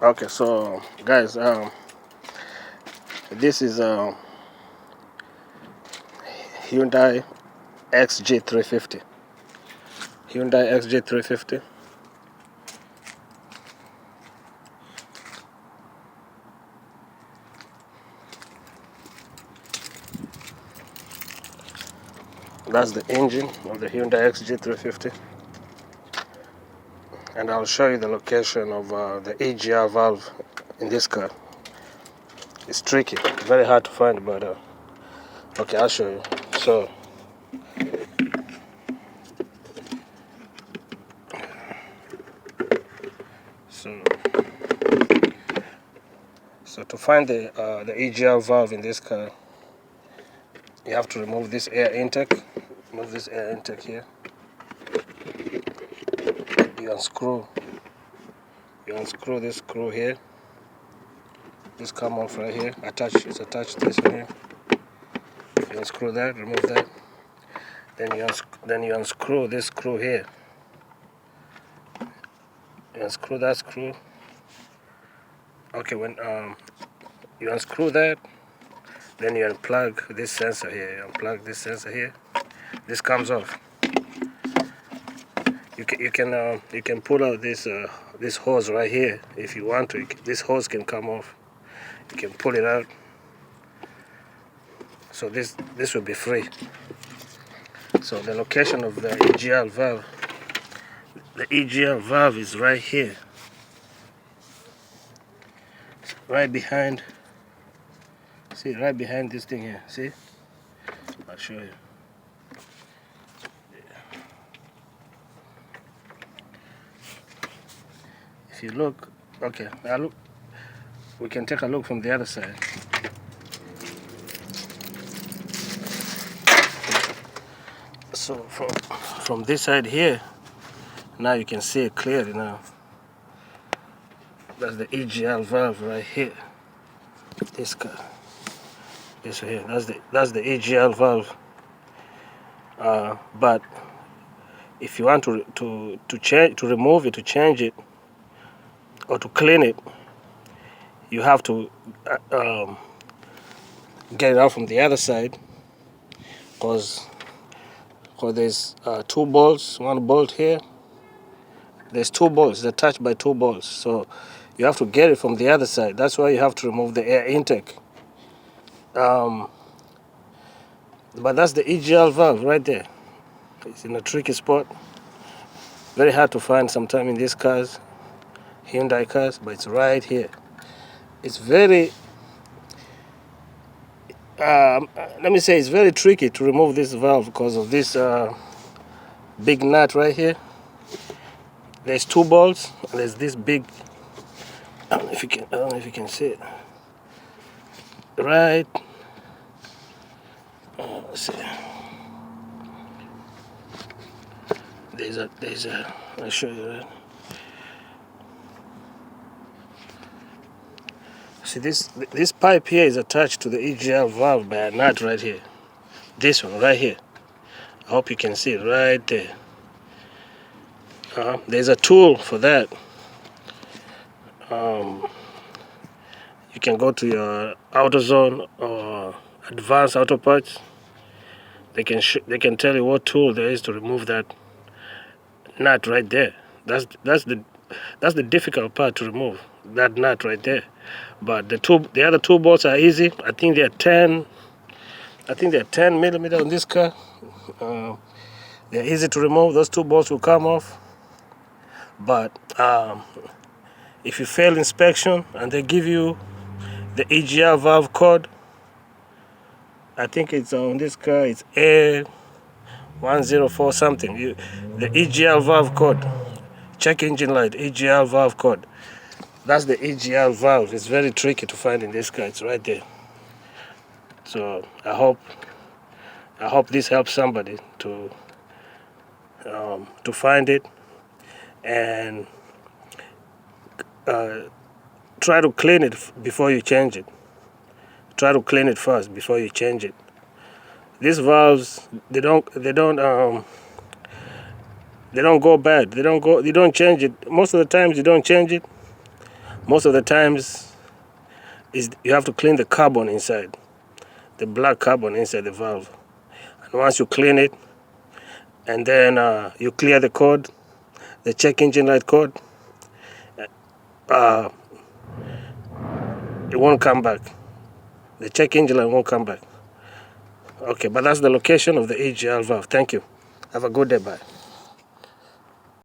Okay, so guys, this is Hyundai XG350. Hyundai XG350. That's the engine of the Hyundai XG350. And I'll show you the location of the EGR valve in this car. It's tricky, very hard to find, but okay, I'll show you. So to find the EGR valve in this car, you have to remove this air intake. Remove this air intake here. You unscrew this screw here. This come off right here. It's attached to this one here. You unscrew that, remove that. Then you unscrew this screw here. You unscrew that screw. Okay, when you unscrew that, then you unplug this sensor here. You unplug this sensor here. This comes off. You can pull out this hose right here if you want to. This hose can come off. You can pull it out. So this will be free. So the location of the EGR valve. The EGR valve is right here. Right behind. See, right behind this thing here. See? I'll show you. If you look, okay, we can take a look from the other side. So from this side here, now you can see it clearly now. That's the EGR valve right here. This car. This here. That's the EGR valve. But if you want to remove it, to change it, or to clean it, you have to get it out from the other side, because there's two bolts, one bolt here. There's two bolts, they're attached by two bolts, so you have to get it from the other side. That's why you have to remove the air intake. But that's the EGR valve right there. It's in a tricky spot. Very hard to find sometime in these cars, Hyundai cars, but it's right here. It's very, let me say, it's very tricky to remove this valve because of this big nut right here. There's two bolts, and there's this big, I don't know if you can see it. Right, let's see. There's a, I'll show you that. See, this pipe here is attached to the EGR valve by a nut right here. This one right here. I hope you can see it right there. There's a tool for that. You can go to your AutoZone or Advanced Auto Parts. They can tell you what tool there is to remove that nut right there. That's the difficult part to remove, that nut right there. But the other two bolts are easy. I think they're 10 millimeter on this car. They're easy to remove. Those two bolts will come off. But if you fail inspection and they give you the EGR valve code, I think it's on this car, it's A104 something. The EGR valve code, check engine light, EGR valve code. That's the EGR valve. It's very tricky to find in this car. It's right there. So I hope this helps somebody to find it, and try to clean it before you change it. Try to clean it first before you change it. These valves, they don't go bad. You don't change it. Most of the times you don't change it, Most of the times, you have to clean the carbon inside, the black carbon inside the valve. And once you clean it, and then you clear the code, the check engine light code, it won't come back. The check engine light won't come back. Okay, but that's the location of the EGR valve. Thank you. Have a good day. Bye.